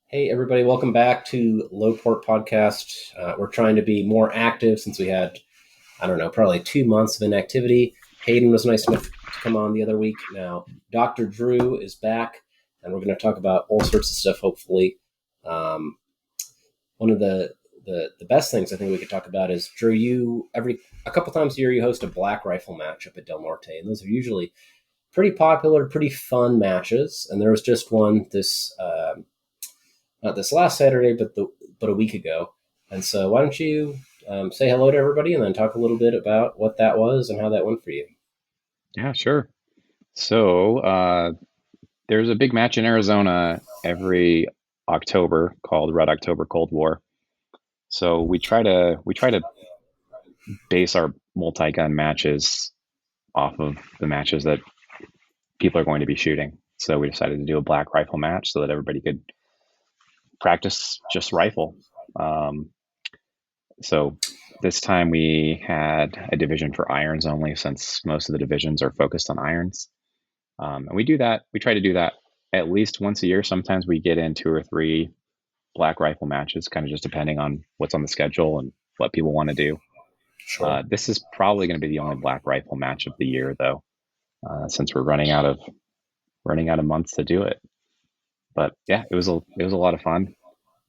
Hey, everybody, welcome back to Lowport Podcast. We're trying to be more active since we had, I don't know, probably 2 months of inactivity. Hayden was nice enough to come on the other week. Now, Dr. Drew is back, and we're going to talk about all sorts of stuff, hopefully. Um, One of the best things I think we could talk about is, Drew, a couple times a year, you host a black rifle match up at Del Norte, and those are usually pretty popular, pretty fun matches. And there was just one not this last Saturday, but a week ago. And so, why don't you say hello to everybody and then talk a little bit about what that was and how that went for you? Yeah, sure. So there's a big match in Arizona every October called Red October Cold War. So we try to base our multi-gun matches off of the matches that people are going to be shooting. So we decided to do a black rifle match so that everybody could practice just rifle. Um, so this time we had a division for irons only, since most of the divisions are focused on irons. And we do that. We try to do that at least once a year. Sometimes we get in two or three black rifle matches, kind of just depending on what's on the schedule and what people want to do. Sure. This is probably going to be the only black rifle match of the year, though, since we're running out of months to do it. But yeah, it was a lot of fun.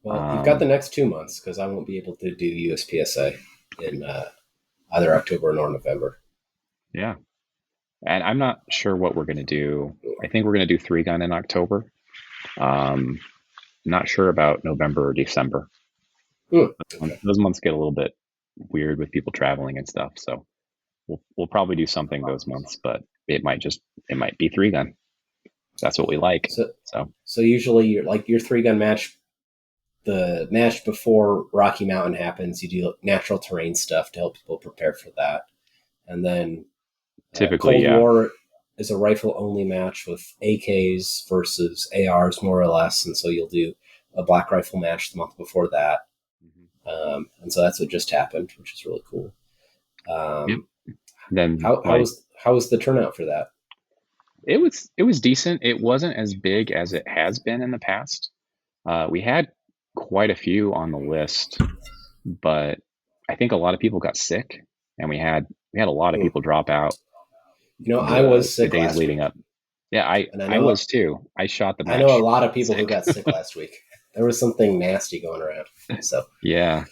Well, you've got the Um, next 2 months because I won't be able to do USPSA in either October or November. yeah, and I'm not sure what we're going to do. I think we're going to do three gun in October. Um, Not sure about November or December. Okay. Those months get a little bit weird with people traveling and stuff. So we'll probably do something those months, but it might be three gun. That's what we like. So, So so usually, your 3 gun match, the match before Rocky Mountain happens, you do natural terrain stuff to help people prepare for that, and then typically, Cold yeah. War is a rifle only match with AKs versus ARs, more or less. And so you'll do a black rifle match the month before that. And so that's what just happened, which is really cool. Yep. Um, Then like how was the turnout for that? it was decent. It wasn't as big as it has been in the past. We had quite a few on the list, but I think a lot of people got sick, and we had a lot of Hmm. people drop out I the was the sick days last leading week, up. Yeah, I and I I know was too. I shot the I know a match lot of people who sick. got sick last week. There was something nasty going around. So Yeah,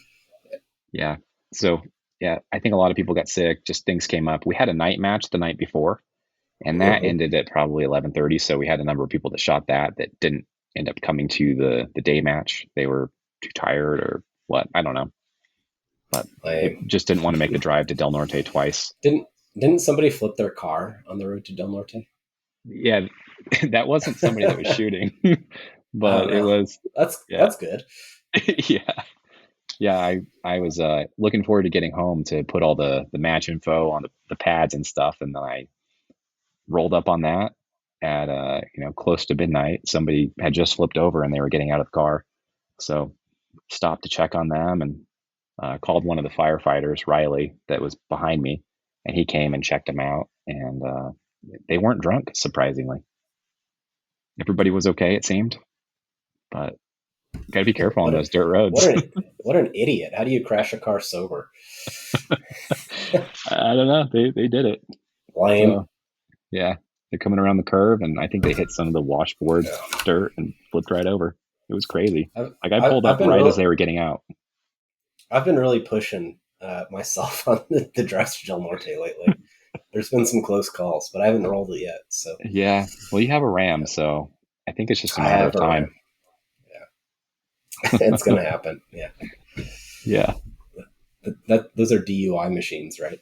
yeah. So yeah, I think a lot of people got sick. Just things came up. We had a night match the night before, and that mhm. ended at probably 11:30. So we had a number of people that shot that didn't end up coming to the day match. They were too tired or what, I don't know, but they I just didn't want to make the drive to Del Norte twice. didn't didn't somebody flip their car on the road to Del Norte? Yeah, that wasn't somebody that was shooting, Oh but it no, was. Yeah. that's good. Yeah. Yeah, I was looking forward to getting home to put all the match info on the pads and stuff, and then I rolled up on that at close to midnight. Somebody had just flipped over and they were getting out of the car, so stopped to check on them and called one of the firefighters, Riley, that was behind me, and he came and checked them out, and they weren't drunk, surprisingly. Everybody was okay, it seemed, but you got to be careful on What a those dirt what roads. an what an idiot! How do you crash a car sober? I don't know. They did it. Lame. So yeah, they're coming around the curve, and I think they hit some of the washboard dirt and flipped right over. It was crazy. I've, Like I I've, pulled I've up been right as really they were getting out. I've been really pushing myself on the drives to Del Norte lately. There's been some close calls, but I haven't rolled it yet. So Yeah. Well, you have a Ram, yeah, so I think it's just a I matter of have a time. RAM. Yeah, it's gonna happen. Yeah, Yeah. those are DUI machines, right?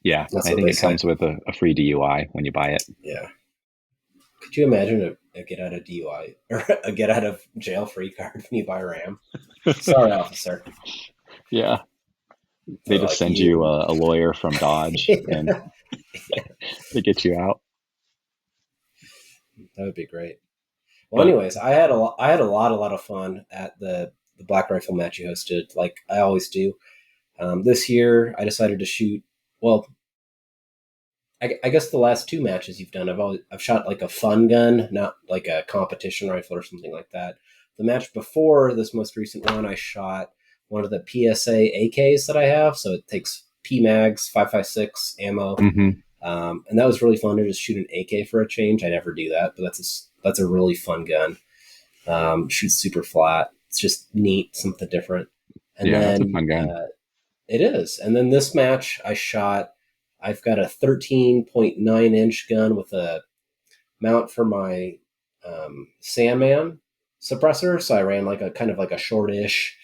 Yeah. That's I what think they it say. comes with a free DUI when you buy it. Yeah. Could you imagine a get out of DUI or a get out of jail free card when you buy a RAM? Sorry, officer. Yeah. They They're just like send you you. a lawyer from Dodge and That they get you out. would be great. Well, But anyways, I had a lot of fun at the Black Rifle match you hosted, like I always do. This year, I decided to shoot. Well, I guess the last two matches you've done, I've shot like a fun gun, not like a competition rifle or something like that. The match before this most recent one, I shot one of the PSA AKs that I have, so it takes PMags 5.56 ammo, Hmm. and that was really fun to just shoot an AK for a change. I never do that, but that's a really fun gun. Shoots super flat. It's just neat, something different. And Yeah, that's a then fun gun. it is. And then this match, I've got a 13.9 inch gun with a mount for my Sandman suppressor. So I ran like a kind of like a shortish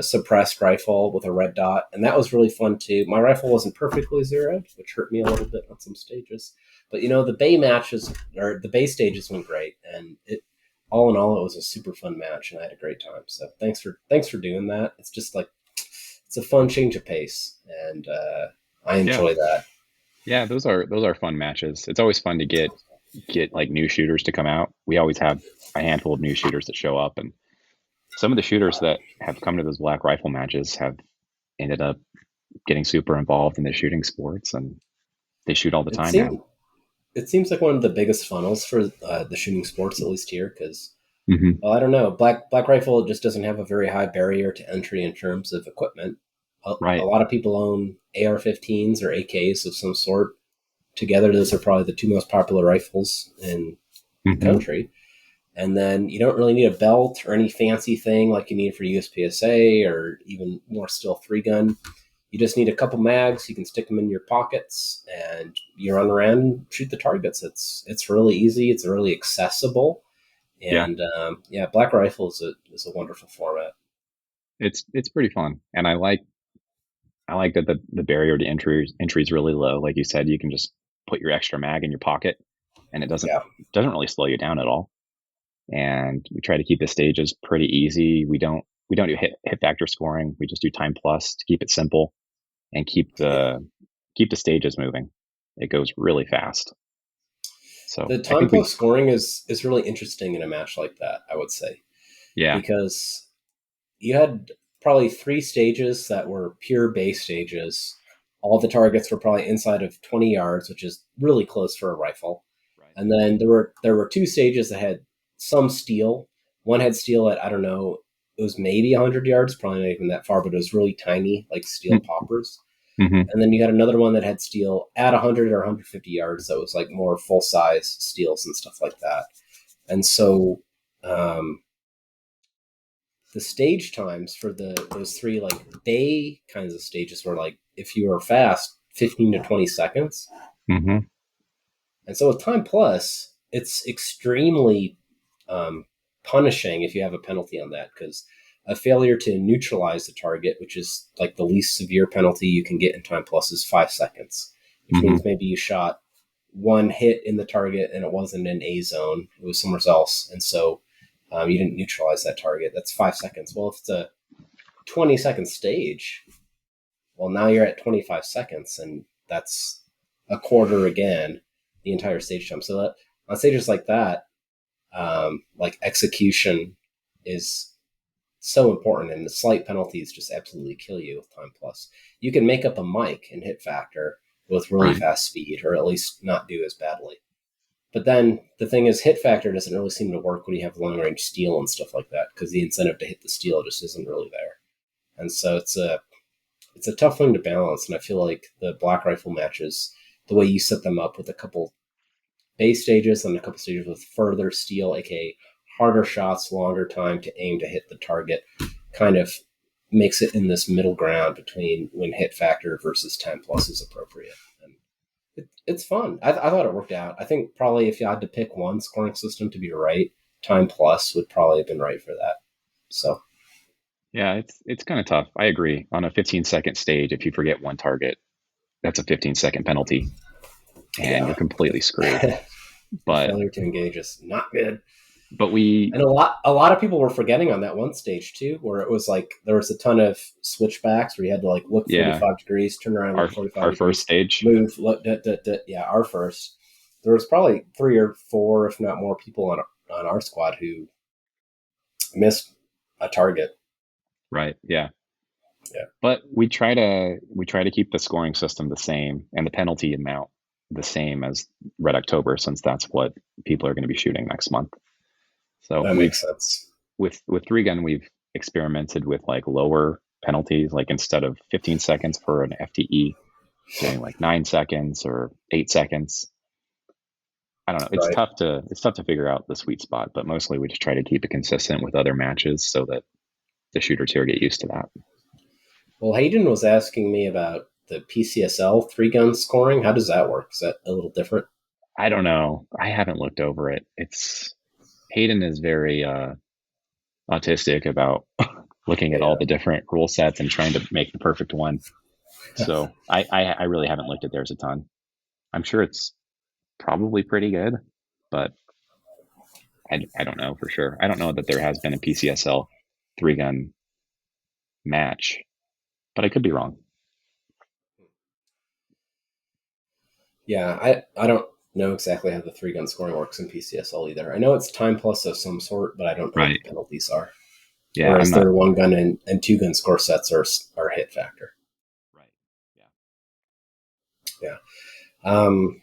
suppressed rifle with a red dot. And that was really fun too. My rifle wasn't perfectly zeroed, which hurt me a little bit on some stages. But the bay matches or the bay stages went great. And all in all, it was a super fun match and I had a great time. So thanks for doing that. It's just like, it's a fun change of pace, and I Yeah. enjoy that. Yeah, those are fun matches. It's always fun to get like new shooters to come out. We always have a handful of new shooters that show up, and some of the shooters that have come to those black rifle matches have ended up getting super involved in the shooting sports, and they shoot all the It time now. seems it seems like one of the biggest funnels for the shooting sports, at least here, because Hmm. well, I don't know, black rifle just doesn't have a very high barrier to entry in terms of equipment. A Right. lot of people own AR-15s or AKs of some sort. Together, those are probably the two most popular rifles in the Hmm. country. And then you don't really need a belt or any fancy thing like you need for USPSA or even more still three gun. You just need a couple mags. You can stick them in your pockets, and you run around and shoot the targets. It's really easy. It's really accessible, Yeah, and yeah, Black Rifle is a wonderful format. it's pretty fun, and I like that the barrier to entry is really low. Like you said, you can just put your extra mag in your pocket, and it doesn't Yeah, doesn't really slow you down at all. And we try to keep the stages pretty easy. We don't do hit factor scoring. We just do time plus to keep it simple and yeah. keep the stages moving. It goes really fast. So The I time think we plus scoring is really interesting in a match like that. I would say yeah. because you had probably three stages that were pure base stages. All the targets were probably inside of 20 yards, which is really close for a rifle. Right. And then there were two stages that had some steel. One had steel at, I don't know, it was maybe 100 yards, probably not even that far, but it was really tiny, like steel poppers. Mm-hmm. And then you had another one that had steel at 100 or 150 yards that was like more full size steels and stuff like that. And so um, the stage times for those three like bay kinds of stages were like, if you were fast, 15 to 20 seconds. Mm-hmm. And so with time plus, it's extremely um, punishing if you have a penalty on that, because a failure to neutralize the target, which is like the least severe penalty you can get in time plus, is 5 seconds, which Mm-hmm. means maybe you shot one hit in the target and it wasn't in A zone, it was somewhere else. And so you didn't neutralize that target. That's 5 seconds. Well, if it's a 20-second stage, well, now you're at 25 seconds, and that's a quarter again, the entire stage time. So that on stages like that, like execution is so important, and the slight penalties just absolutely kill you with time plus. You can make up a mic and hit factor with really Right. fast speed, or at least not do as badly. But then the thing is, hit factor doesn't really seem to work when you have long range steel and stuff like that, because the incentive to hit the steel just isn't really there. And so it's a tough thing to balance. And I feel like the black rifle matches, the way you set them up with a couple base stages and a couple stages with further steel, aka harder shots, longer time to aim to hit the target, kind of makes it in this middle ground between when hit factor versus time plus is appropriate. And it's fun. I thought it worked out. I think probably if you had to pick one scoring system to be right, time plus would probably have been right for that. So Yeah, it's kind of tough. I agree. On a 15-second stage, if you forget one target, that's a 15-second penalty, and yeah, you're completely screwed. the But failure to engage is not good. but we And a lot of people were forgetting on that one stage too, where it was like there was a ton of switchbacks where you had to like look yeah, 45 degrees, turn around, our look 45 our first degrees, stage. move, look, yeah, our first. There was probably three or four, if not more, people on our squad who missed a target. Right. Yeah. Yeah, But we try to keep the scoring system the same and the penalty amount. the same as Red October, since that's what people are going to be shooting next month. So That makes sense. with 3 gun, we've experimented with like lower penalties, like instead of 15 seconds for an FTE, doing like 9 seconds or 8 seconds. I don't know. Right. It's tough to figure out the sweet spot, but mostly we just try to keep it consistent with other matches so that the shooters here get used to that. Well, Hayden was asking me about the PCSL 3 gun scoring. How does that work? Is that a little different? I don't know. I haven't looked over it. It's Hayden is very autistic about looking at all Yeah. the different rule sets and trying to make the perfect one. So I really haven't looked at theirs a ton. I'm sure it's probably pretty good, but I don't know for sure. I don't know that there has been a PCSL 3 gun match, but I could be wrong. Yeah, I don't know exactly how the 3 gun scoring works in PCSL either. I know it's time plus of some sort, but I don't know what Right. the penalties are. Yeah, I'm Whereas not. their 1 gun and 2 gun score sets are hit factor. Right. Yeah. Yeah. Um,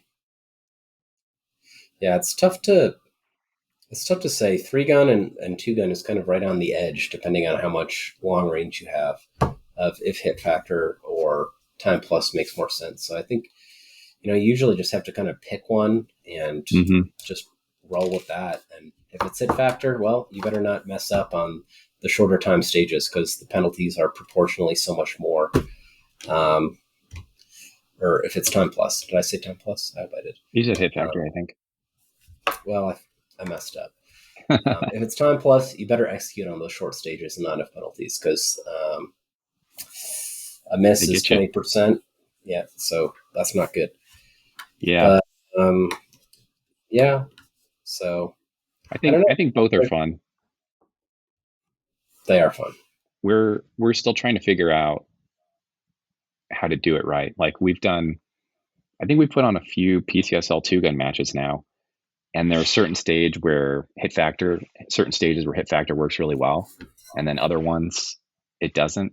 yeah, it's tough to say. 3 gun and 2 gun is kind of right on the edge, depending on how much long range you have of if hit factor or time plus makes more sense. So I think you usually just have to kind of pick one and Mm-hmm. just roll with that. And if it's hit factor, well, you better not mess up on the shorter time stages because the penalties are proportionally so much more. Um, or if it's time plus, did I say time plus? I hope I did. You said hit factor, Um, I think. well, I messed up. If it's time plus, you better execute on those short stages and not enough penalties because a They miss is get you. 20%. Yeah, so that's not good. Yeah, But um, yeah, so I don't I know. think both are fun. They are fun. We're still trying to figure out how to do it right. Like we've done, I think we put on a few PCSL 2 gun matches now, and there are certain stages where hit factor works really well, and then other ones it doesn't.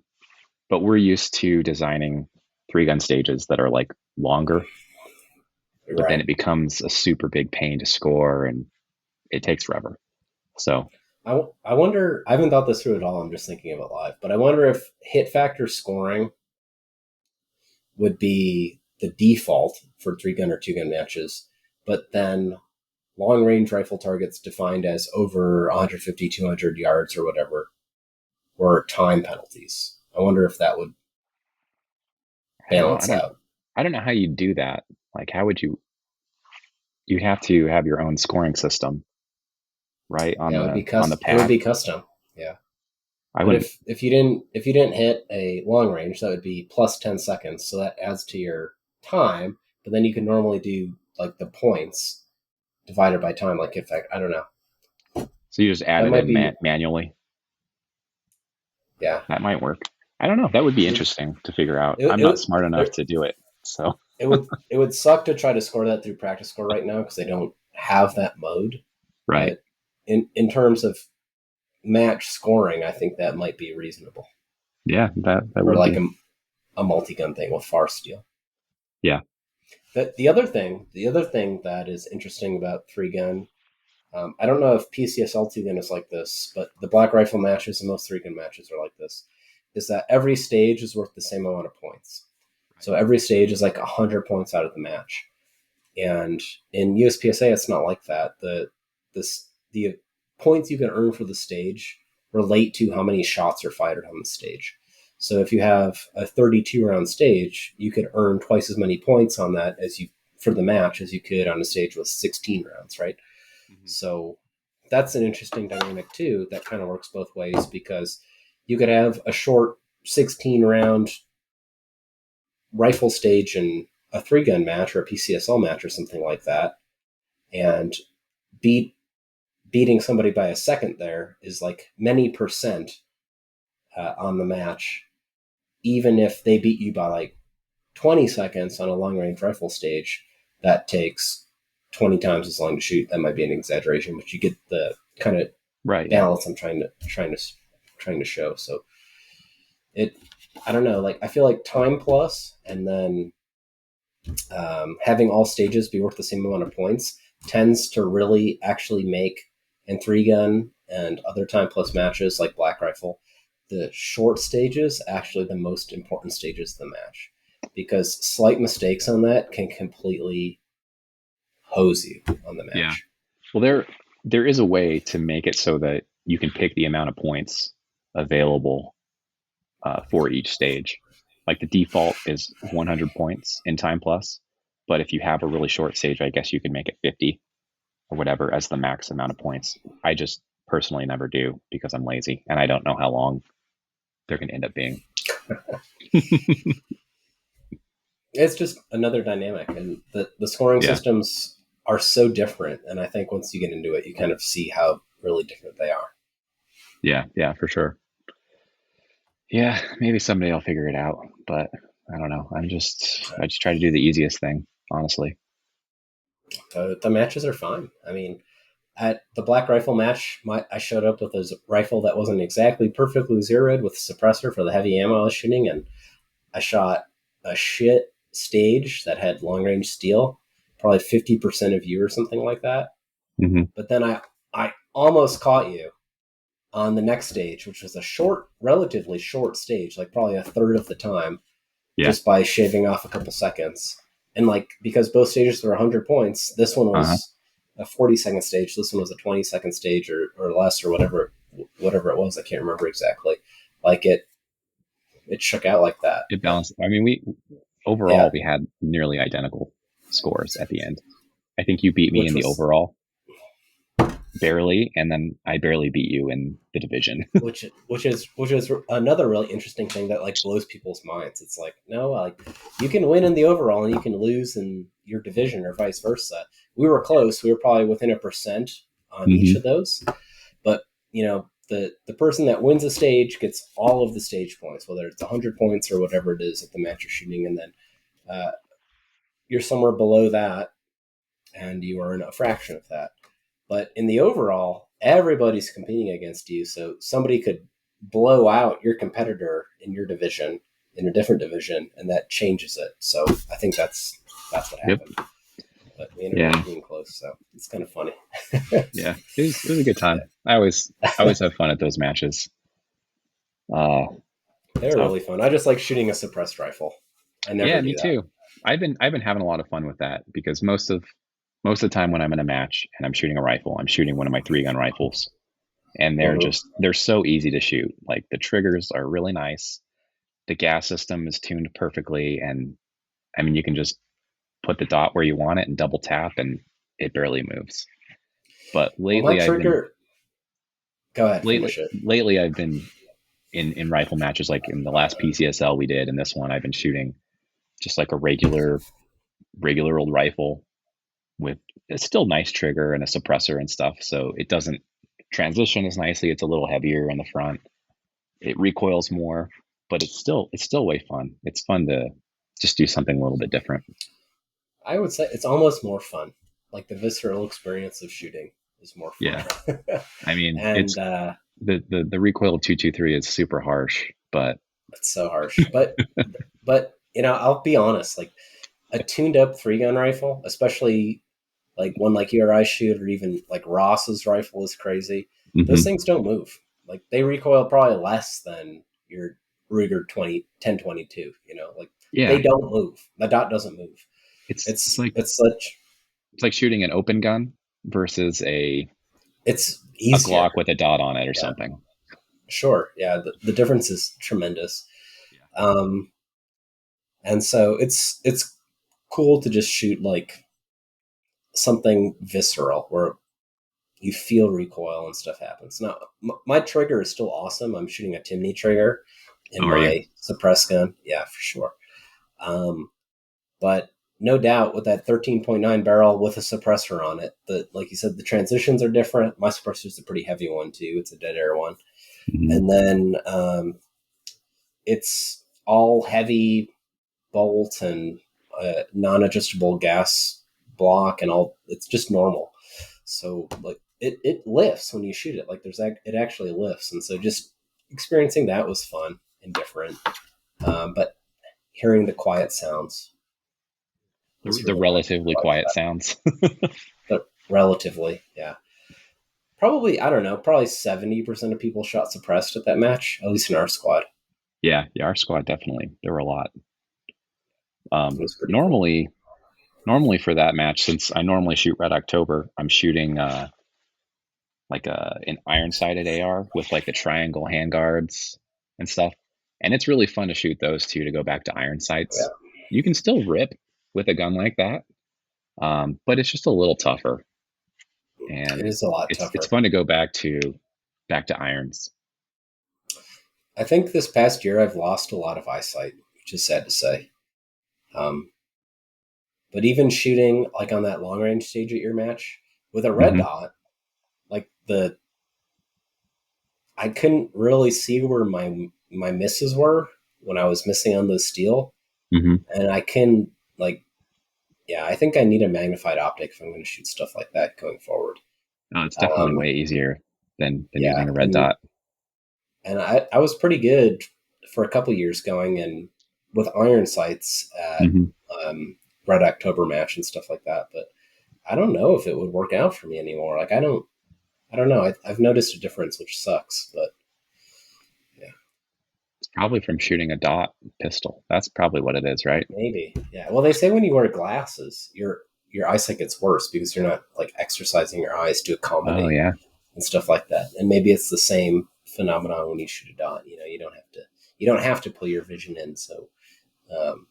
But we're used to designing 3 gun stages that are like longer, but then Right. it becomes a super big pain to score, and it takes forever. So I wonder, I haven't thought this through at all. I'm just thinking of it live, but I wonder if hit factor scoring would be the default for 3 gun or 2 gun matches, but then long range rifle targets defined as over 150, 200 yards or whatever were time penalties. I wonder if that would I don't know. balance out. I don't know how you do that. Like, how would you'd have to have your own scoring system, right? Yeah, On the it would pack. be custom. Yeah. I But wouldn't. if you didn't hit a long range, that would be plus 10 seconds. So that adds to your time. But then you can normally do like the points divided by time. Like if I don't know, So you just add that it might in be manually. yeah. That might work. I don't know. That would be It interesting to figure out. it I'm not it, smart enough there, to do it. So it would suck to try to score that through practice score right now because they don't have that mode. right. But in terms of match scoring, I think that might be reasonable Yeah, that for would like be. a multi gun thing with far steel. Yeah. The other thing that is interesting about 3 gun, I don't know if PCSL 2 gun is like this, but the black rifle matches and most 3 gun matches are like this. Is that every stage is worth the same amount of points. Right. So every stage is like 100 points out of the match. And in USPSA, it's not like that. The points you can earn for the stage relate to how many shots are fired on the stage. So if you have a 32 round stage, you could earn twice as many points on that as you for the match as you could on a stage with 16 rounds, right? Mm-hmm. So that's an interesting dynamic too. That kind of works both ways because you could have a short 16 round rifle stage in a 3 gun match or a PCSL match or something like that, and beat beating somebody by a second there is like many percent on the match, even if they beat you by like 20 seconds on a long range rifle stage. That takes 20 times as long to shoot. That might be an exaggeration, but you get the kind of Right. Yeah. balance I'm trying to show. So it, I don't know, like I feel like time plus and then having all stages be worth the same amount of points tends to really actually make, in 3-gun and other time plus matches like Black Rifle, the short stages actually the most important stages of the match, because slight mistakes on that can completely hose you on the Yeah. match. Well, there is a way to make it so that you can pick the amount of points available for each stage. Like the default is 100 points in time plus, but if you have a really short stage, I guess you can make it 50 or whatever as the max amount of points. I just personally never do because I'm lazy and I don't know how long they're going to end up being. It's just another dynamic, and the scoring Yeah. systems are so different. And I think once you get into it, you kind of see how really different they are. Yeah. Yeah, for sure. Yeah. Maybe someday I'll figure it out, but I don't know. I just try to do the easiest thing, honestly. The matches are fine. I mean, at the Black Rifle match, I showed up with a rifle that wasn't exactly perfectly zeroed with suppressor for the heavy ammo I was shooting, and I shot a shit stage that had long range steel, probably 50% of you or something like that. Mm-hmm. But then I almost caught you on the next stage, which was a short, relatively short stage, like probably a third of the time, Yeah. just by shaving off a couple seconds. And like, because both stages were 100 points, this one Uh-huh. was a 40-second stage. This one was a 20-second stage or less or whatever it was. I can't remember exactly. Like it shook out like that. It But balanced. I mean, overall yeah, we had nearly identical scores at the end. I think you beat me which in the was overall barely, and then I barely beat you in the division. which is another really interesting thing that like blows people's minds. It's like, no, like you can win in the overall and you can lose in your division or vice versa. We were close. We were probably within 1% on each Mm-hmm. of those, but the person that wins a stage gets all of the stage points, whether it's 100 points or whatever it is at the match you're shooting, and then uh, you're somewhere below that, and you earn a fraction of that. But in the overall, everybody's competing against you. So somebody could blow out your competitor in your division, in a different division, and that changes it. So I think that's what Yep. happened. But we ended Yeah. up being close. So it's kind of funny. Yeah. It was a good time. I always have fun at those matches. Uh, They're so really fun. I just like shooting a suppressed rifle. I yeah, never me do that. too. I've been having a lot of fun with that because most of the time when I'm in a match and I'm shooting a rifle, I'm shooting one of my 3-gun rifles, and Mm-hmm. they're so easy to shoot. Like the triggers are really nice. The gas system is tuned perfectly, and I mean you can just put the dot where you want it and double tap, and it barely moves. But Well, my lately I've been trigger. Go ahead, lately finish it. lately I've been in rifle matches, like in the last PCSL we did, and this one I've been shooting just like a regular old rifle with it's still nice trigger and a suppressor and stuff, so it doesn't transition as nicely. It's a little heavier in the front. It recoils more, but it's still way fun. It's fun to just do something a little bit different. I would say it's almost more fun. Like the visceral experience of shooting is more Yeah, fun. I mean And it's the recoil of 223 is super harsh, but it's so harsh. But I'll be honest. Like a tuned up 3-gun rifle, especially like one like you or I shoot, or even like Ross's rifle is crazy. Those mm-hmm. things don't move. Like they recoil probably less than your Ruger 1022. Like Yeah, they don't move. The dot doesn't move. it's It's like it's such it's like shooting an open gun versus it's a easier. Glock with a dot on it or Yeah, something. sure. Yeah, the difference is tremendous. Yeah. Um, and so it's cool to just shoot like something visceral where you feel recoil and stuff happens. Now, my trigger is still awesome. I'm shooting a Timney trigger in Oh, are you? my suppress gun. Yeah, for sure. Um, but no doubt with that 13.9 barrel with a suppressor on it, like you said, the transitions are different. My suppressor is a pretty heavy one too. It's a dead air one. Mm-hmm. And then it's all heavy bolt and non-adjustable gas block and all. It's just normal. So like it lifts when you shoot it. Like it actually lifts, and so just experiencing that was fun and different. But hearing the quiet sounds, was The really relatively quite quiet fast. sounds. But relatively, yeah. Probably, I don't know, probably 70% of people shot suppressed at that match, at least in our squad. Yeah, our squad definitely. There were a lot. It was pretty cool. Normally for that match, since I normally shoot Red October, I'm shooting like an iron sighted AR with like the triangle handguards and stuff. And it's really fun to shoot those two to go back to iron Yeah, sights. You can still rip with a gun like that, but it's just a little tougher. it And is a lot it's tougher. fun to go back to irons. I think this past year I've lost a lot of eyesight, which is sad to say. Um, but even shooting like on that long range stage at your match with a red Hmm. dot, like I couldn't really see where my misses were when I was missing on the steel, Hmm. and I can like yeah, I think I need a magnified optic if I'm going to shoot stuff like that going forward. Oh, it's definitely Um, way easier than yeah, using a red dot. and I was pretty good for a couple years going and with iron sights at Hmm. um, Red October match and stuff like that. But I don't know if it would work out for me anymore. Like I don't know. I've noticed a difference, which sucks. But yeah, It's probably from shooting a dot pistol. That's probably what it is, right? maybe. Yeah. Well, they say when you wear glasses, your eyesight gets worse because you're not like exercising your eyes to Oh accommodate yeah, and stuff like that. And maybe it's the same phenomenon when you shoot a dot. You know, you don't have to pull your vision in, so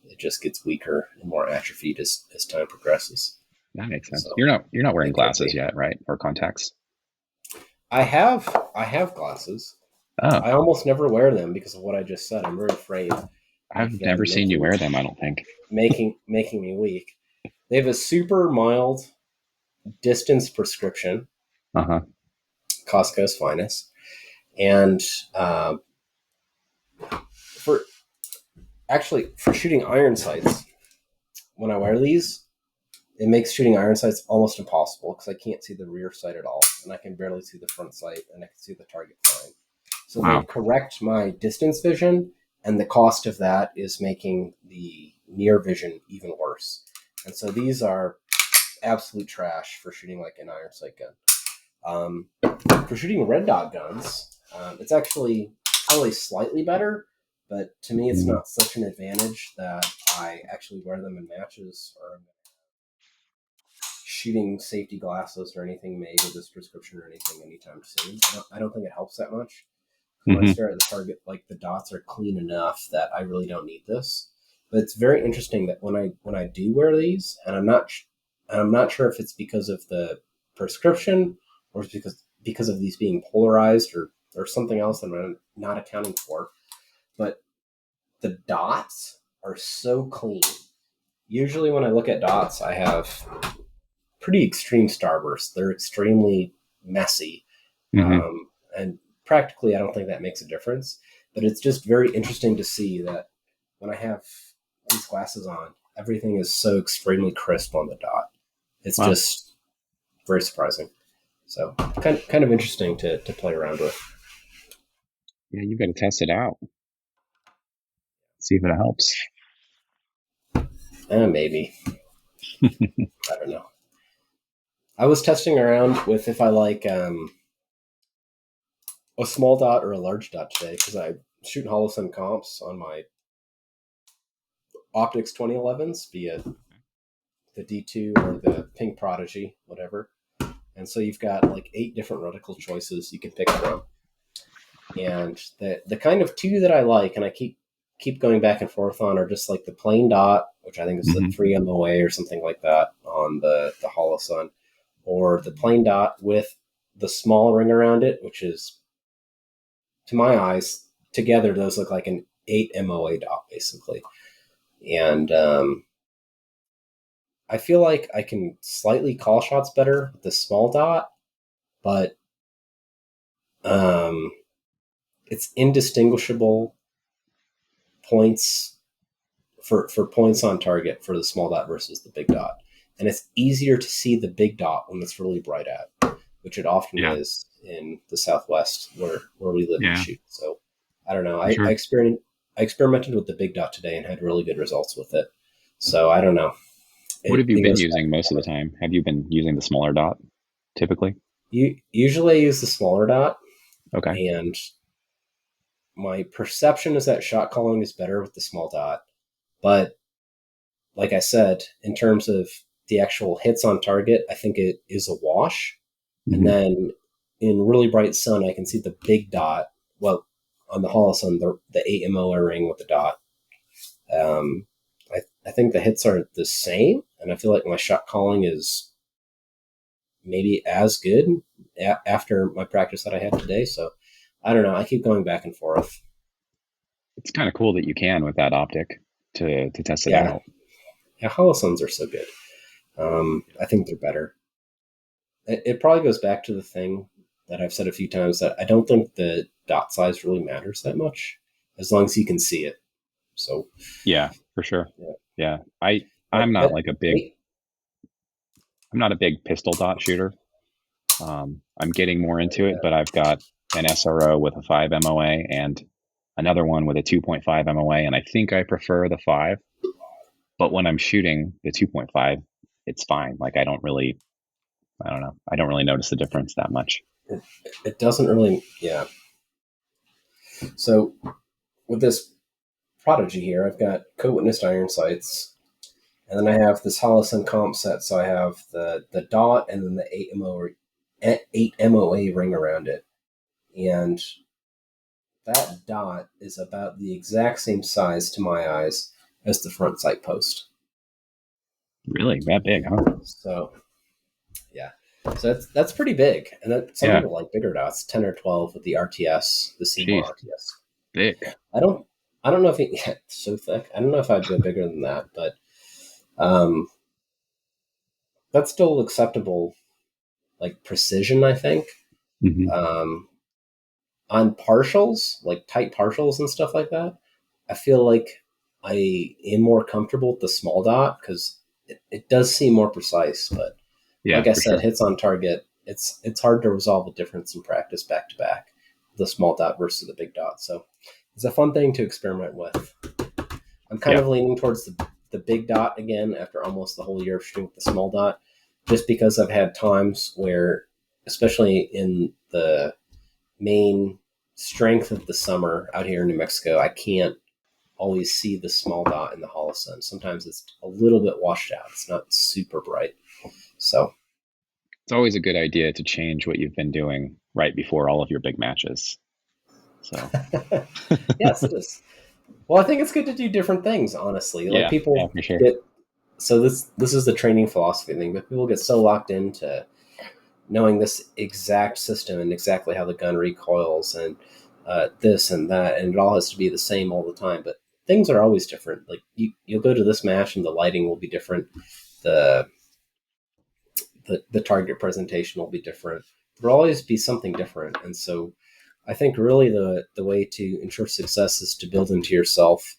it just gets weaker and more atrophied as time progresses. that makes sense. So You're not wearing it could glasses be. yet, right? Or contacts? I have glasses. Oh, I almost never wear them because of what I just said. I'm very afraid of I've never them seen you wear them, I don't think. making me weak. They have a super mild distance prescription, Uh-huh. Costco's finest, and uh, for for shooting iron sights, when I wear these, it makes shooting iron sights almost impossible because I can't see the rear sight at all, and I can barely see the front sight, and I can see the target fine. So they Wow. correct my distance vision, and the cost of that is making the near vision even worse. And so these are absolute trash for shooting like an iron sight gun. For shooting red dot guns, it's actually probably slightly better, but to me, it's Hmm. not such an advantage that I actually wear them in matches or shooting safety glasses or anything made with this prescription or anything anytime soon. I don't think it helps that much. When I Hmm. stare at the target, like the dots are clean enough that I really don't need this. But it's very interesting that when I do wear these, and I'm not sure if it's because of the prescription or it's because of these being polarized or something else that I'm not accounting for. But the dots are so clean. Usually, when I look at dots, I have pretty extreme starbursts. They're extremely messy, Hmm. and practically, I don't think that makes a difference. But it's just very interesting to see that when I have these glasses on, everything is so extremely crisp on the dot. It's Wow. just very surprising. So kind of interesting to play around with. Yeah, you got to test it out. See if it helps. Maybe I don't know. I was testing around with if I like a small dot or a large dot today because I shoot Holosun comps on my Optics 2011s via the D2 or the Pink Prodigy, whatever. And so you've got like 8 different reticle choices you can pick from. And the kind of two that I like, and I keep going back and forth on, are just like the plain dot, which I think is the Hmm. 3 MOA or something like that on the Holosun, or the plain dot with the small ring around it, which is, to my eyes, together those look like an 8 MOA dot basically. And I feel like I can slightly call shots better with the small dot, but um, it's indistinguishable points for points on target for the small dot versus the big dot, and it's easier to see the big dot when it's really bright out, which it often Yeah. is in the Southwest where we live and Yeah, shoot. So I don't know. for sure. I experimented with the big dot today and had really good results with it. So I don't know. What have you it been goes back using and most of the forth. time? Have you been using the smaller dot typically? Usually I use the smaller dot, Okay. and my perception is that shot calling is better with the small dot. But like I said, in terms of the actual hits on target, I think it is a wash. And Hmm. then in really bright sun, I can see the big dot. Well, on the holosun, the 8 MOA ring with the dot. Um, I think the hits are the same, and I feel like my shot calling is maybe as good after my practice that I had today. So I don't know. I keep going back and forth. It's kind of cool that you can with that optic to test it Yeah, out. yeah. Holosuns are so good. I think they're better. It probably goes back to the thing that I've said a few times that I don't think the dot size really matters that much as long as you can see it. So Yeah, for sure. yeah, Yeah. I'm but not like a big wait, I'm not a big pistol dot shooter. I'm getting more into it, but I've got an SRO with a 5 MOA and another one with a 2.5 MOA, and I think I prefer the 5. But when I'm shooting the 2.5, it's fine. Like I don't know, I don't really notice the difference that much. it, it doesn't really. Yeah. So with this Prodigy here, I've got co-witnessed iron sights, and then I have this Holosun comp set. So I have the dot and then the 8 MOA ring around it, and that dot is about the exact same size to my eyes as the front sight post. Really, that big, huh? So yeah, so that's pretty big, and some Yeah. people like bigger dots, 10 or 12 with the RTS, the Seymour Jeez, RTS. big. I don't I don't know if yeah, it's so thick. I don't know if I'd go bigger than that, but um, that's still acceptable, like precision. I think Hmm. um, on partials, like tight partials and stuff like that. I feel like I am more comfortable with the small dot because it does seem more precise, but Yeah, like I for said, sure. hits on target. It's hard to resolve a difference in practice back to back, the small dot versus the big dot. So it's a fun thing to experiment with. I'm kind Yeah. of leaning towards the big dot again after almost the whole year of shooting with the small dot, just because I've had times where, especially in the main strength of the summer out here in New Mexico, I can't always see the small dot in the holosun. Sometimes it's a little bit washed out. It's not super bright. So It's always a good idea to change what you've been doing right before all of your big matches. So, yes, it is. Well, I think it's good to do different things, honestly. Like yeah, yeah, people for sure. get so this is the training philosophy thing, but people get so locked into knowing this exact system and exactly how the gun recoils and this and that, and it all has to be the same all the time. But things are always different. Like you'll go to this match and the lighting will be different. The the target presentation will be different. There'll always be something different, and so I think really the way to ensure success is to build into yourself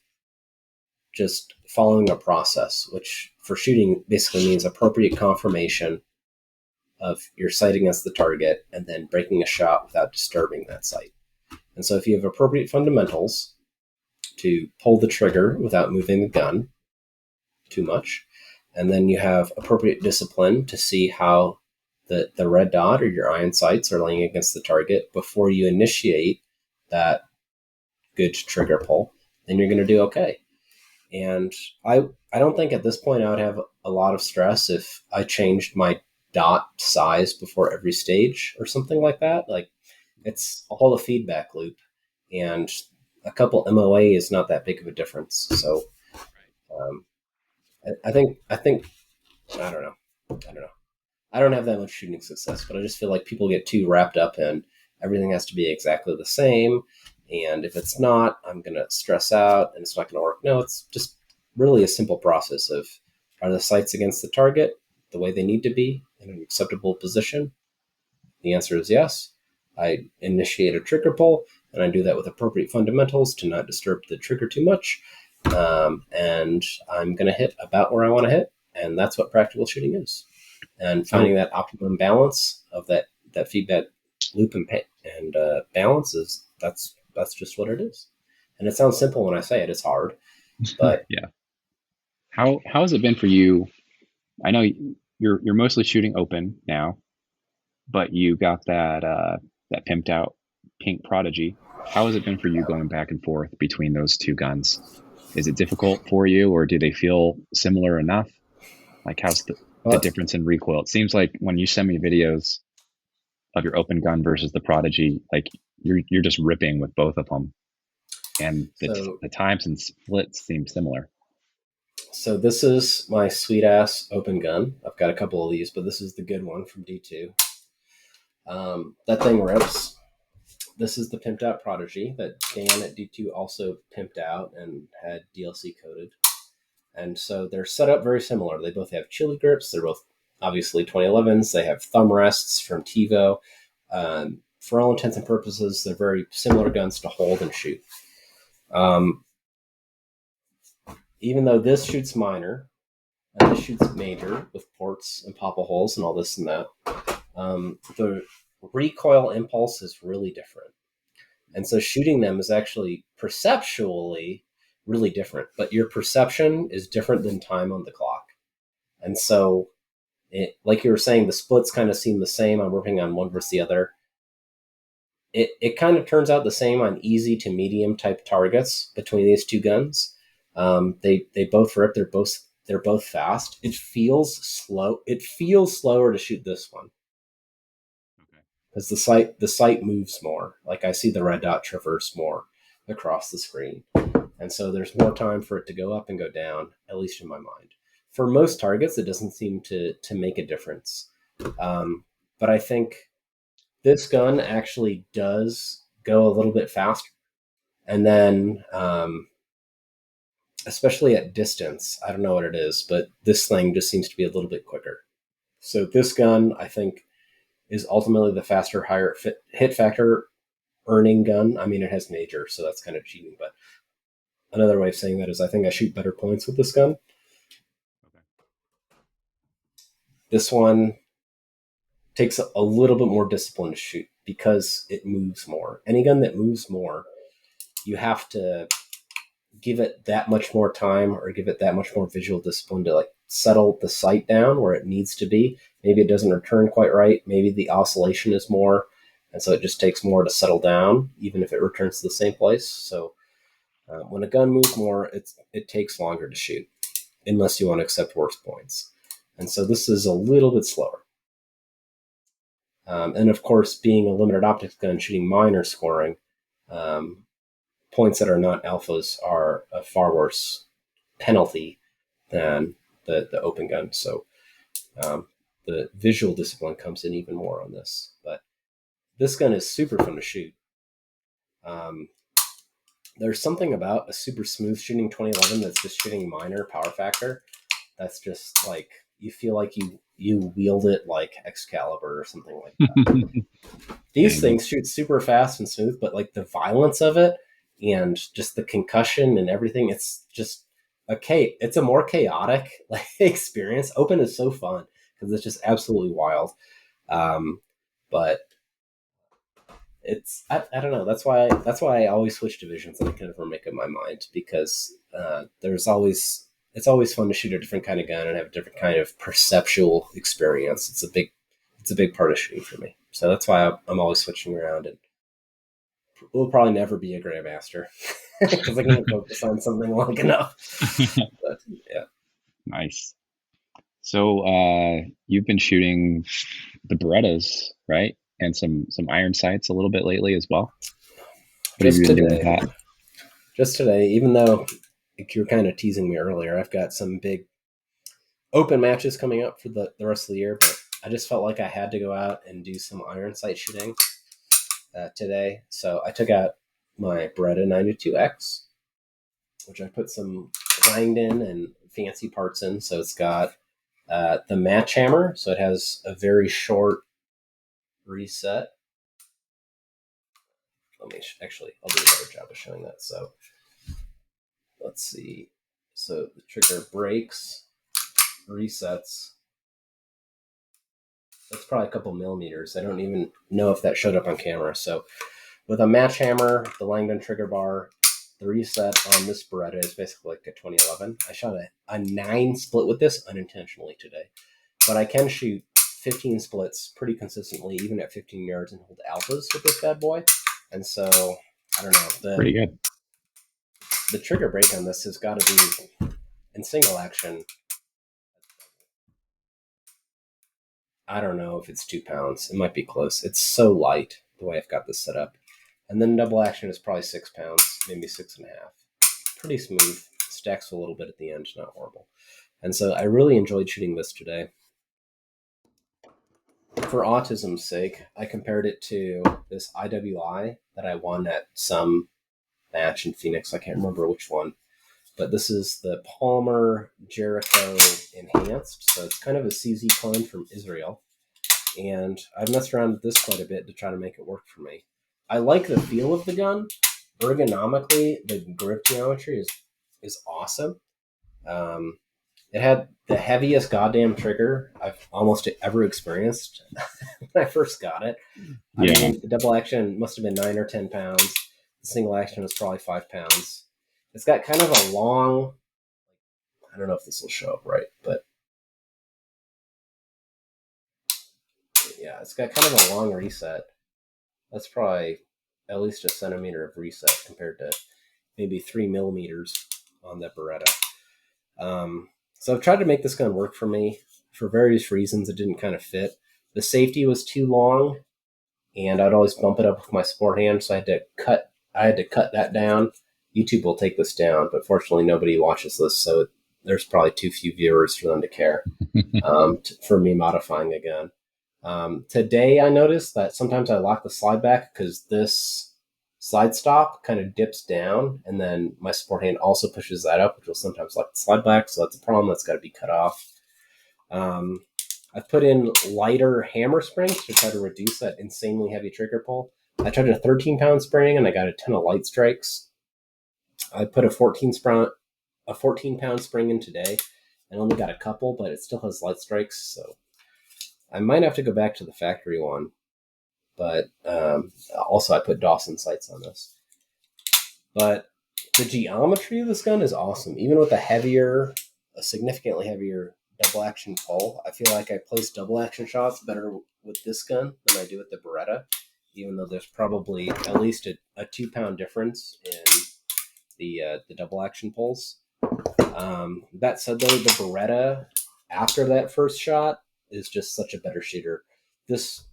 just following a process, which for shooting basically means appropriate confirmation of your sight against the target and then breaking a shot without disturbing that sight. And so if you have appropriate fundamentals to pull the trigger without moving the gun too much, and then you have appropriate discipline to see how the red dot or your iron sights are laying against the target before you initiate that good trigger pull, then you're going to do okay. And I don't think at this point I would have a lot of stress if I changed my dot size before every stage or something like that. Like it's all a feedback loop, and a couple MOA is not that big of a difference. So um, I think I don't know. I don't know. I don't have that much shooting success, but I just feel like people get too wrapped up in everything has to be exactly the same. And if it's not, I'm going to stress out and it's not going to work. No, it's just really a simple process of are the sights against the target the way they need to be in an acceptable position? The answer is yes. I initiate a trigger pull, and I do that with appropriate fundamentals to not disturb the trigger too much. And I'm going to hit about where I want to hit. And that's what practical shooting is, and So, finding that optimum balance of that feedback loop and balance is that's just what it is. And it sounds simple when I say it. It's hard, but yeah. How has it been for you I know you're mostly shooting open now, but you got that pimped out pink Prodigy. How has it been for you going back and forth between those two guns? Is it difficult for you, or do they feel similar enough? Like, how's the But difference in recoil? It seems like when you send me videos of your open gun versus the Prodigy, like you're just ripping with both of them, and so the times and splits seem similar. so this is my sweet ass open gun. I've got a couple of these, but this is the good one from D2. That thing rips. This is the pimped out Prodigy that Dan at D2 also pimped out and had DLC coded. And so they're set up very similar. They both have chili grips. They're both obviously 2011s. They have thumb rests from TiVo. For all intents and purposes, they're very similar guns to hold and shoot. Um, Even though this shoots minor and this shoots major with ports and popple holes and all this and that, the recoil impulse is really different. And so shooting them is actually perceptually really different, but your perception is different than time on the clock. And so, like you were saying, the splits kind of seem the same. I'm working on one versus the other. It kind of turns out the same on easy to medium type targets between these two guns. They both rip. They're both fast. It feels slow. It feels slower to shoot this one Okay. because the sight moves more. Like I see the red dot traverse more across the screen, and so there's more time for it to go up and go down. At least in my mind. For most targets, it doesn't seem to make a difference. But I think this gun actually does go a little bit faster, and then especially at distance, I don't know what it is, but this thing just seems to be a little bit quicker. So this gun, I think, is ultimately the faster, higher hit factor earning gun. I mean, it has major, so that's kind of cheating. But another way of saying that is I think I shoot better points with this gun. Okay. This one takes a little bit more discipline to shoot because it moves more. Any gun that moves more, you have to give it that much more time or give it that much more visual discipline to like settle the sight down where it needs to be. Maybe it doesn't return quite right. Maybe the oscillation is more. And so it just takes more to settle down, even if it returns to the same place. So when a gun moves more, it takes longer to shoot, unless you want to accept worse points. And so this is a little bit slower. And of course, being a limited optics gun shooting minor scoring, um, points that are not alphas are a far worse penalty than the open gun. So um, the visual discipline comes in even more on this. But this gun is super fun to shoot. Um, there's something about a super smooth shooting 2011 that's just shooting minor power factor. That's just like you feel like you wield it like Excalibur or something like that. These Dang. things shoot super fast and smooth, but like the violence of it and just the concussion and everything, it's just it's a more chaotic like experience. Open is so fun because it's just absolutely wild. Um, but I don't know. That's why I always switch divisions and I can never make up my mind because it's always fun to shoot a different kind of gun and have a different kind of perceptual experience. It's a big part of shooting for me. So that's why I'm always switching around and will probably never be a grandmaster because I can't focus on something long enough. But yeah, Nice. So you've been shooting the Berettas, right? And some iron sights a little bit lately as well. What have you just been doing with today, that? just today, even though you were kind of teasing me earlier, I've got some big open matches coming up for the rest of the year, but I just felt like I had to go out and do some iron sight shooting today. So I took out my Beretta 92X, which I put some Langdon and fancy parts in. So it's got the match hammer, so it has a very short reset. Let me I'll do a better job of showing that. So let's see. So the trigger breaks, resets. That's probably a couple millimeters. I don't even know if that showed up on camera. So with a match hammer, the Langdon trigger bar, the reset on this Beretta is basically like a 2011. I shot a 9 split with this unintentionally today, but I can shoot 15 splits pretty consistently, even at 15 yards, and hold alphas with this bad boy. And so, I don't know. Pretty good. The trigger break on this has got to be in single action. I don't know if it's 2 pounds. It might be close. It's so light the way I've got this set up. And then double action is probably 6 pounds, maybe 6.5. Pretty smooth. Stacks a little bit at the end, not horrible. And so I really enjoyed shooting this today. For autism's sake, I compared it to this IWI that I won at some match in Phoenix. I can't remember which one. But this is the Palmer Jericho Enhanced. So it's kind of a CZ clone from Israel. And I've messed around with this quite a bit to try to make it work for me. I like the feel of the gun. Ergonomically, the grip geometry is awesome. It had the heaviest goddamn trigger I've almost ever experienced when I first got it. I mean, the double action must have been 9 or 10 pounds. The single action was probably 5 pounds. It's got kind of a long, I don't know if this will show up right, but yeah, it's got kind of a long reset. That's probably at least a centimeter of reset compared to maybe 3 millimeters on that Beretta. So I've tried to make this gun work for me. For various reasons, it didn't kind of fit. The safety was too long, and I'd always bump it up with my sport hand, so I had to cut that down. YouTube will take this down, but fortunately nobody watches this, so there's probably too few viewers for them to care for me modifying a gun. Today I noticed that sometimes I lock the slide back because this slide stop kind of dips down, and then my sport hand also pushes that up, which will sometimes lock the slide back, so that's a problem that's got to be cut off. I've put in lighter hammer springs to try to reduce that insanely heavy trigger pull. I tried a 13-pound spring, and I got a ton of light strikes. I put a 14-pound spring in today, and only got a couple, but it still has light strikes, so I might have to go back to the factory one. But also I put Dawson sights on this. But the geometry of this gun is awesome. Even with a significantly heavier double action pull, I feel like I place double action shots better with this gun than I do with the Beretta, even though there's probably at least a 2-pound difference in the double action pulls. That said, though, the Beretta, after that first shot, is just such a better shooter. This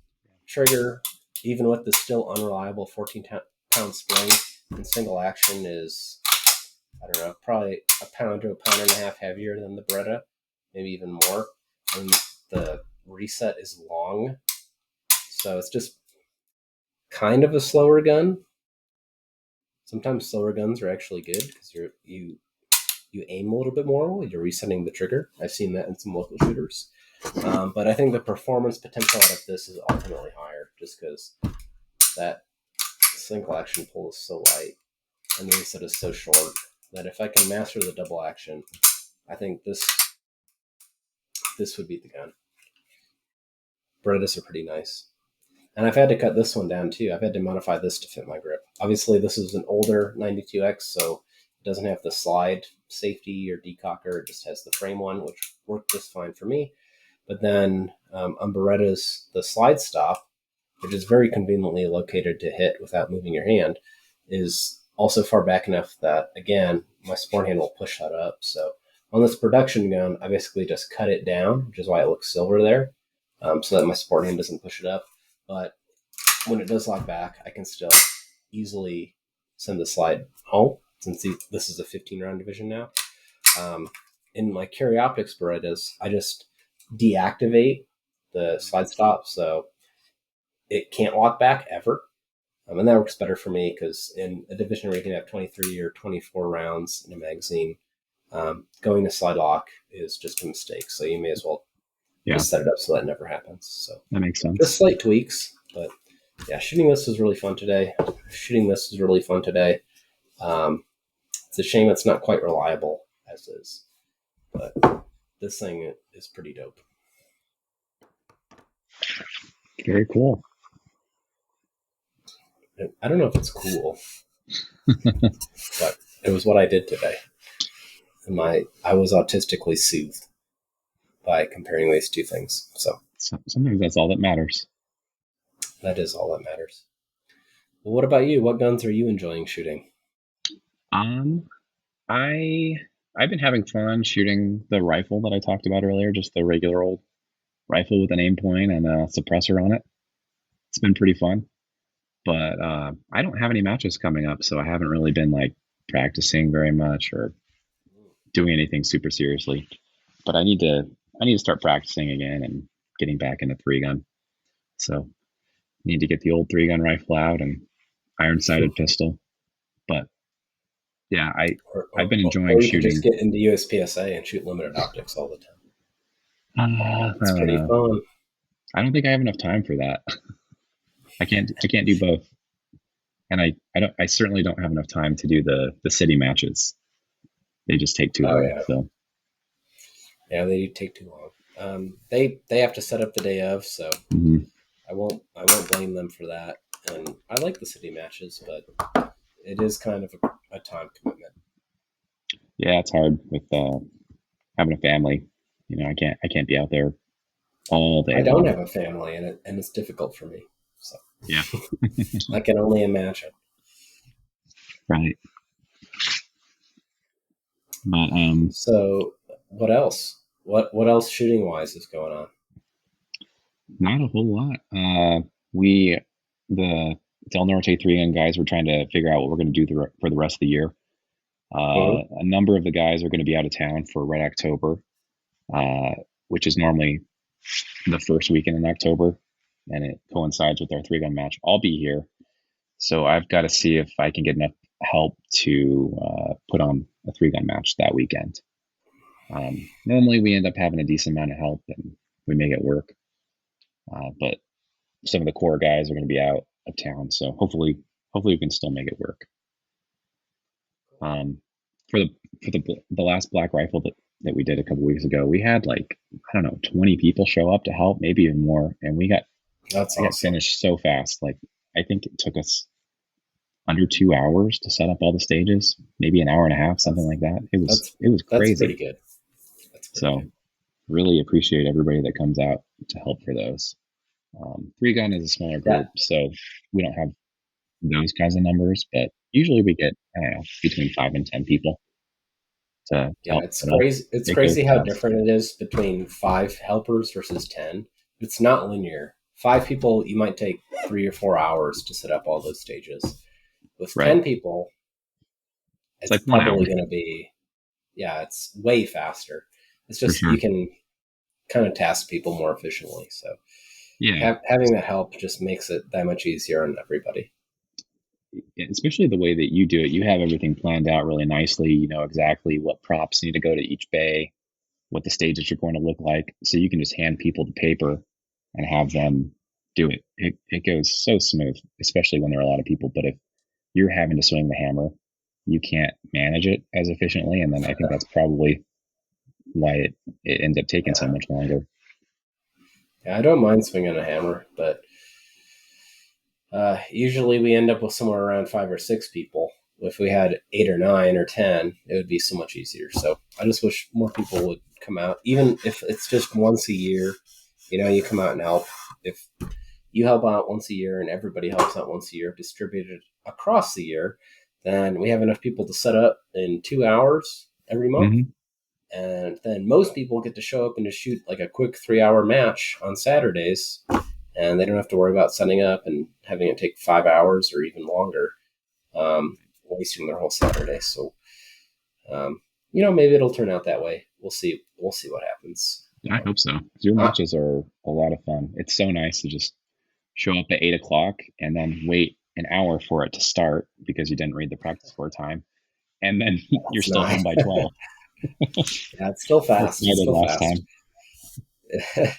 trigger, even with the still unreliable 14-pound spring in single action, is, I don't know, probably a pound to a pound and a half heavier than the Beretta, maybe even more. And the reset is long, so it's just kind of a slower gun. Sometimes slower guns are actually good because you aim a little bit more while you're resetting the trigger. I've seen that in some local shooters. But I think the performance potential out of this is ultimately higher just because that single action pull is so light and the reset is so short that if I can master the double action, I think this would be the gun. Berettas are pretty nice. And I've had to cut this one down too. I've had to modify this to fit my grip. Obviously, this is an older 92X, so it doesn't have the slide safety or decocker. It just has the frame one, which worked just fine for me. But then on Beretta's, the slide stop, which is very conveniently located to hit without moving your hand, is also far back enough that, again, my sport hand will push that up. So on this production gun, I basically just cut it down, which is why it looks silver there, so that my sport hand doesn't push it up. But when it does lock back, I can still easily send the slide home, since this is a 15-round division now. In my Carry Optics Berettas, I just deactivate the slide stop so it can't lock back ever. And that works better for me because in a division where you can have 23 or 24 rounds in a magazine, going to slide lock is just a mistake. So you may as well just set it up so that never happens. So that makes sense. Just slight tweaks, but yeah, shooting this was really fun today. It's a shame it's not quite reliable as is, but this thing is pretty dope. Very cool. I don't know if it's cool. but it was what I did today. And I was autistically soothed by comparing these two things. So Sometimes that's all that matters. that is all that matters. Well, what about you? What guns are you enjoying shooting? Um, I've been having fun shooting the rifle that I talked about earlier, just the regular old rifle with an aim point and a suppressor on it. It's been pretty fun, but I don't have any matches coming up, so I haven't really been like practicing very much or doing anything super seriously. But I need to start practicing again and getting back into 3-gun. So need to get the old 3-gun rifle out and iron sighted pistol. But yeah, I've been enjoying Or you could just shooting. get into USPSA and shoot limited optics all the time. I It's don't pretty know. fun. I don't think I have enough time for that. I can't do both. And I certainly don't have enough time to do the city matches. They just take too Oh long. yeah, So yeah, they do take too long. They have to set up the day of, so mhm. I won't blame them for that. And I like the city matches, but it is kind of a time commitment. Yeah, it's hard with having a family. I can't be out there all day I don't long. have a family, and it's difficult for me. So Yeah. I can only imagine. Right. But So what else? What else shooting wise is going on? not a whole lot. We the Del Norte 3-gun guys, we're trying to figure out what we're going to do for the rest of the year. Mm-hmm. A number of the guys are going to be out of town for Red October, uh, which is normally the first weekend in October, and it coincides with our 3-gun match. I'll be here, so I've got to see if I can get enough help to put on a 3-gun match that weekend. Normally, we end up having a decent amount of help, and we make it work. But some of the core guys are going to be out of town, so hopefully we can still make it work. Um, for the last black rifle that we did a couple weeks ago, we had like, I don't know, 20 people show up to help, maybe even more, and we got That's I got awesome. finished so fast. Like, I think it took us under 2 hours to set up all the stages, maybe an hour and a half, something like that. It was That's pretty crazy. good. That's pretty So good. really appreciate everybody that comes out to help for those. 3-gun is a smaller Yeah, group, so we don't have those kinds of numbers, but usually we get, I don't know, between 5 and 10 people to yeah. help It's set up. crazy. It's It goes crazy how fast. different it is between 5 helpers versus 10. It's not linear. 5 people, you might take 3 or 4 hours to set up all those stages. With Right. 10 people, It's it's like 1 hour probably going to be, yeah, it's way faster. It's for just sure. you can kind of task people more efficiently. So Yeah. having that help just makes it that much easier on everybody. Especially the way that you do it. You have everything planned out really nicely. You know exactly what props need to go to each bay, what the stages are going to look like. So you can just hand people the paper and have them do it. It goes so smooth, especially when there are a lot of people. But if you're having to swing the hammer, you can't manage it as efficiently. And then I think that's probably why it ends up taking so Yeah. much longer. Yeah, I don't mind swinging a hammer, but usually we end up with somewhere around 5 or 6 people. If we had 8 or 9 or 10, it would be so much easier. So I just wish more people would come out, even if it's just once a year. You come out and help. If you help out once a year and everybody helps out once a year, distributed across the year, then we have enough people to set up in 2 hours every month. Mm-hmm. And then most people get to show up and just shoot like a quick 3 hour match on Saturdays, and they don't have to worry about setting up and having it take 5 hours or even longer, wasting their whole Saturday. So, maybe it'll turn out that way. We'll see. We'll see what happens. I hope so. Your Uh, matches are a lot of fun. It's so nice to just show up at 8 o'clock and then wait an hour for it to start because you didn't read the practice score time, and then you're it's still not. home by 12. Yeah, it's still Like fast. I It's did still last fast.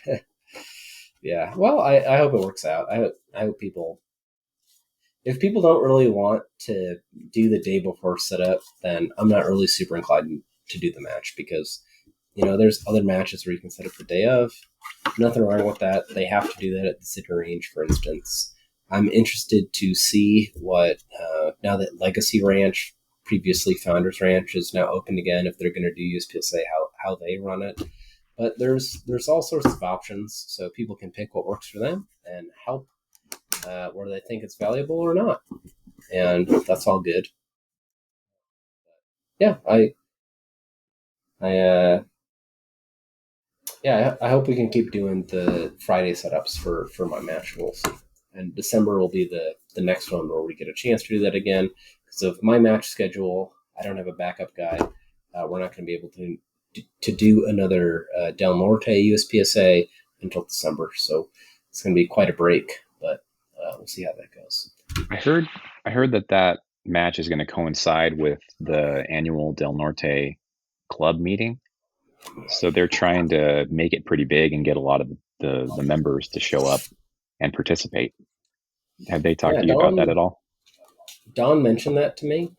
time. Yeah. Well, I hope it works out. I hope people. If people don't really want to do the day before setup, then I'm not really super inclined to do the match because there's other matches where you can set up the day of. Nothing wrong with that. They have to do that at the city range, for instance. I'm interested to see what now that Legacy Ranch, previously Founders Ranch, is now open again. If they're going to do USPSA, how they run it. But there's all sorts of options, so people can pick what works for them and help where they think it's valuable or not, and that's all good. Yeah, I yeah, I hope we can keep doing the Friday setups for my match. We'll see. And December will be the next one where we get a chance to do that again. Because of my match schedule, I don't have a backup guy. We're not going to be able to do another Del Norte USPSA until December. So it's going to be quite a break, but we'll see how that goes. I heard that match is going to coincide with the annual Del Norte club meeting. So they're trying to make it pretty big and get a lot of the members to show up and participate. Have they talked Yeah, to you about that at all? Don mentioned that to me.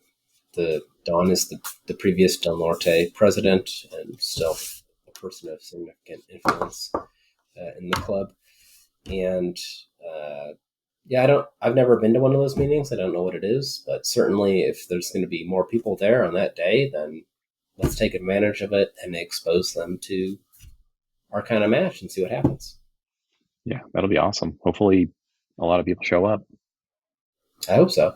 Don is the previous Del Norte president and still a person of significant influence in the club. And yeah, I've never been to one of those meetings. I don't know what it is, but certainly if there's going to be more people there on that day, then let's take advantage of it and expose them to our kind of match and see what happens. Yeah, that'll be awesome. Hopefully, a lot of people show up. I hope so.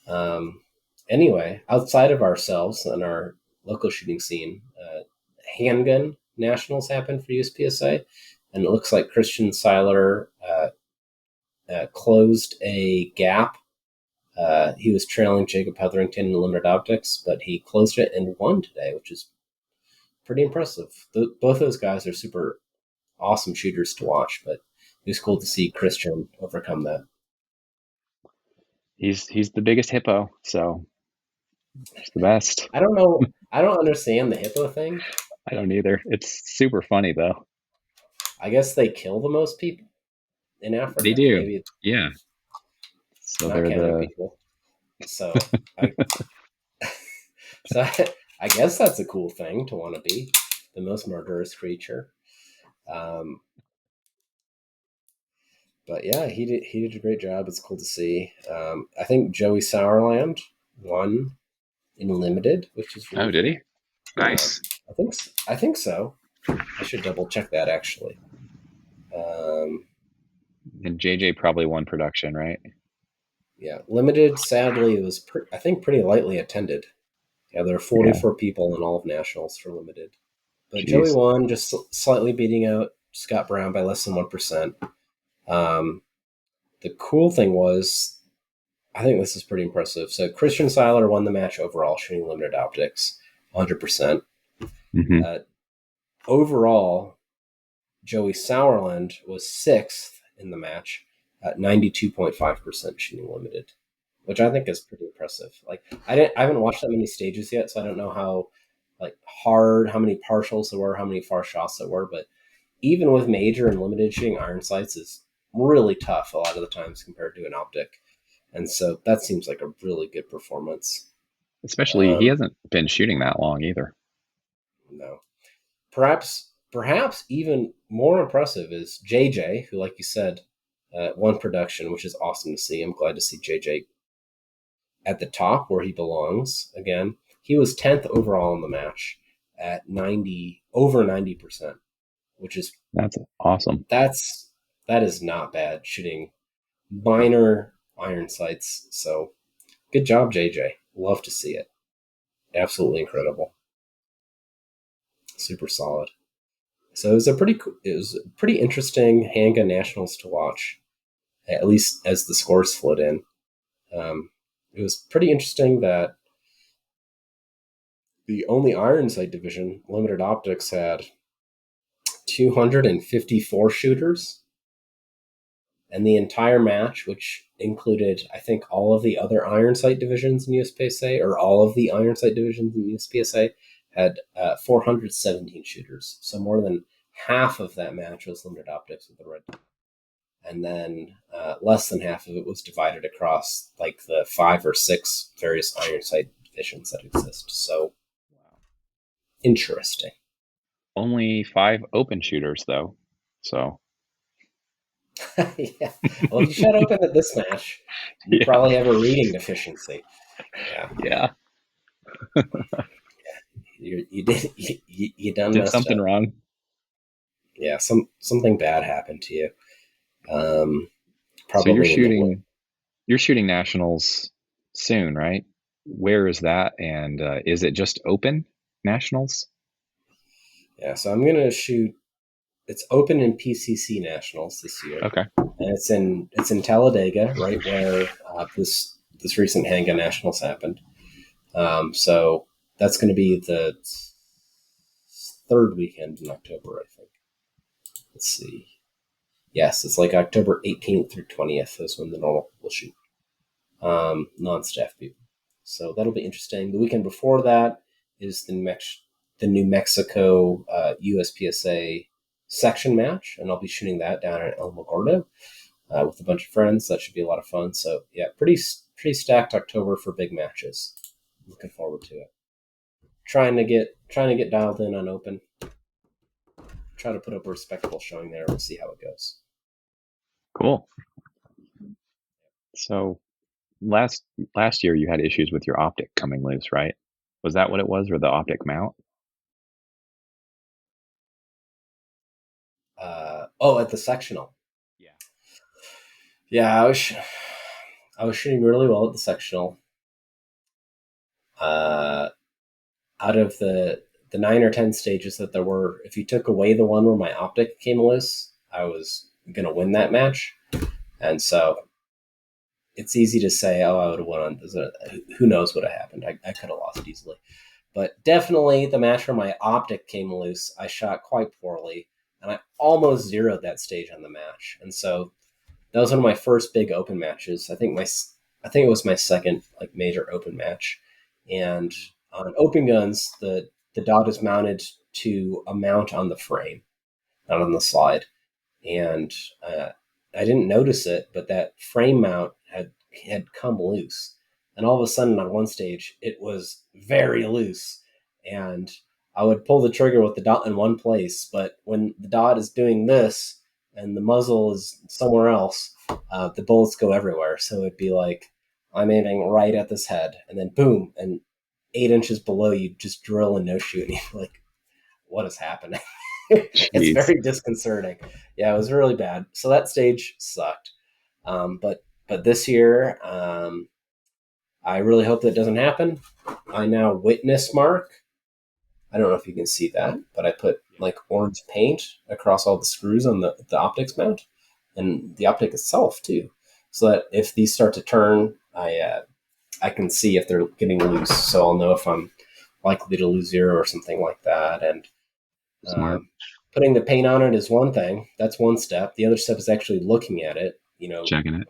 Um, anyway, outside of ourselves and our local shooting scene, handgun nationals happened for USPSA, and it looks like Christian Seiler closed a gap. He was trailing Jacob Hetherington in limited optics, but he closed it and won today, which is pretty impressive. Both those guys are super awesome shooters to watch, but it was cool to see Christian overcome that. He's the biggest hippo, so he's the best. I don't know. I don't understand the hippo thing. I don't either. It's super funny though. I guess they kill the most people in They Africa. do. Maybe Yeah. So not they're counting the people. So I, so I guess that's a cool thing to want to be the most murderous creature. Um, but yeah, he did a great job. It's cool to see. I think Joey Sauerland won in limited, which is Oh, really did he? cool. Nice. I think so. I should double check that actually. Um, And JJ probably won production, right? yeah, limited. Sadly, it was I think pretty lightly attended. Yeah, there are Yeah. 44 people in all of nationals for limited. But Joey Jeez. won, just slightly beating out Scott Brown by less than 1%. Um, the cool thing was, I think this is pretty impressive. So Christian Seiler won the match overall, shooting limited optics, 100%. Hmm. Uh, overall, Joey Sauerland was sixth in the match at 92.5% shooting limited, which I think is pretty impressive. Like I haven't watched that many stages yet, so I don't know how how many partials there were, how many far shots there were, but even with major and limited shooting iron sights is really tough a lot of the times compared to an optic. And so that seems like a really good performance. Especially he Um, hasn't been shooting that long either. no, perhaps even more impressive is JJ, who, like you said, won production, which is awesome to see. I'm glad to see JJ at the top where he belongs again. He was 10th overall in the match at 90%, which is That's awesome. that is not bad shooting minor iron sights. So good job, JJ. Love to see it. Absolutely incredible. Super solid. So it was a pretty interesting handgun nationals to watch, at least as the scores flowed in. It was pretty interesting that the only iron sight division, limited optics, had 254 shooters, and the entire match, which included, I think, all of the other iron sight divisions in USPSA, or all of the iron sight divisions in USPSA, had 417 shooters. So more than half of that match was limited optics with the red. And then less than half of it was divided across like the 5 or 6 various iron sight divisions that exist. So interesting. Only 5 open shooters though. So Yeah. Well, if you shut open at this match, you Yeah, probably have a reading deficiency. Yeah. yeah. You did you done Did messed something up. wrong. Yeah, something bad happened to you. Um, So probably in the you're shooting nationals soon, right? Where is that? And is it just open nationals? yeah. So I'm gonna shoot. It's open in PCC nationals this year, Okay, and it's in Talladega, right where this recent handgun nationals happened. So that's going to be the third weekend in October, I think. Let's see. Yes, it's like October 18th through 20th is when the normal will shoot. Non-staff people. So that'll be interesting. The weekend before that is the New Mexico USPSA section match, and I'll be shooting that down at El Gordo with a bunch of friends. That should be a lot of fun. So yeah, pretty stacked October for big matches. Looking forward to it. Trying to get dialed in on open. Try to put up a respectable showing there. We'll see how it goes. cool. So last last year you had issues with your optic coming loose, right? Was that what it was, or the optic mount? At the sectional. Yeah. Yeah, I was shooting really well at the sectional. Uh, Out of the 9 or 10 stages that there were, if you took away the one where my optic came loose, I was gonna win that match. And so it's easy to say, oh, I would have won. Who knows what happened? I could have lost easily. But definitely the match where my optic came loose, I shot quite poorly, and I almost zeroed that stage on the match. And so that was one of my first big open matches. I think it was my second like major open match. And on open guns, the dot is mounted to a mount on the frame, not on the slide. And I didn't notice it, but that frame mount had come loose, and all of a sudden on one stage it was very loose, and I would pull the trigger with the dot in one place, but when the dot is doing this and the muzzle is somewhere else, the bullets go everywhere. So it'd be like I'm aiming right at this head, and then boom, and 8 inches below you just drill and no shoot, and you're like, what is happening? It's Jeez. very disconcerting. Yeah, it was really bad. So that stage sucked. But this year, I really hope that doesn't happen. I now witness mark. I don't know if you can see that, but I put like orange paint across all the screws on the optics mount and the optic itself too, so that if these start to turn, I can see if they're getting loose, so I'll know if I'm likely to lose zero or something like that. And Smart. putting the paint on it is one thing. That's one step. The other step is actually looking at it. Checking it.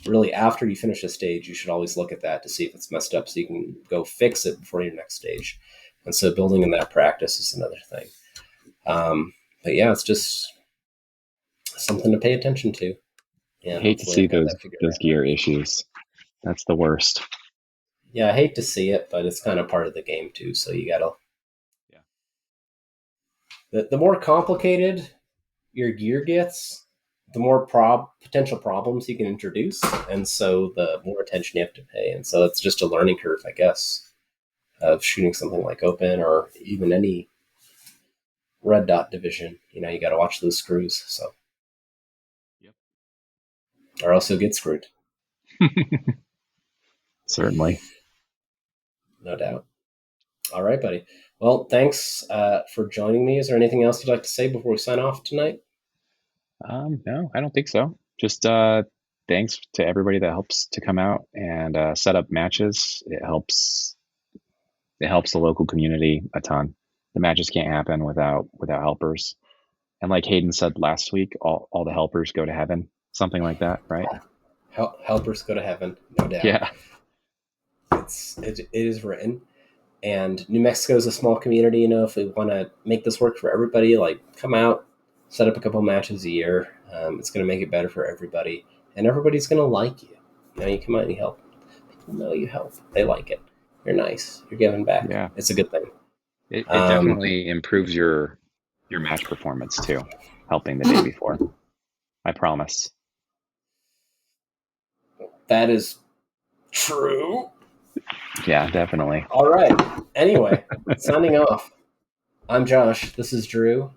Really, after you finish a stage, you should always look at that to see if it's messed up so you can go fix it before your next stage. And so building in that practice is another thing. But yeah, it's just something to pay attention to. I And hate to hopefully see I've got that figured those out. gear issues. That's the worst. Yeah, I hate to see it, but it's kind of part of the game too. So you gotta, Yeah. the more complicated your gear gets, the more potential problems you can introduce, and so the more attention you have to pay. And so it's just a learning curve, I guess, of shooting something like open or even any red dot division. You got to watch those screws, so Yep. or else you'll get screwed, Certainly. no doubt. All right, buddy. Well, thanks for joining me. Is there anything else you'd like to say before we sign off tonight? No, I don't think so. Just thanks to everybody that helps to come out and set up matches. It helps the local community a ton. The matches can't happen without helpers. And like Hayden said last week, all the helpers go to heaven. Something like that, right? Helpers go to heaven, no doubt. Yeah. It is written. And New Mexico is a small community. If we want to make this work for everybody, like come out, set up a couple matches a year. It's going to make it better for everybody, and everybody's going to like you. You come out and you help. People know you help. They like it. You're nice. You're giving back. Yeah. It's a good thing. It Um, definitely improves your match performance too, helping the day before. I promise. That is true. Yeah, definitely. All right. Anyway, signing off. I'm Josh. This is Drew.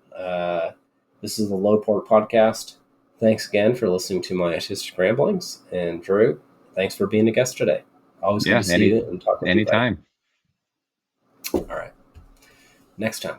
This is the Lowport Podcast. Thanks again for listening to my autistic ramblings. And Drew, thanks for being a guest today. Always good Yeah, to see you and talk with you, buddy. anytime. All right. Next time.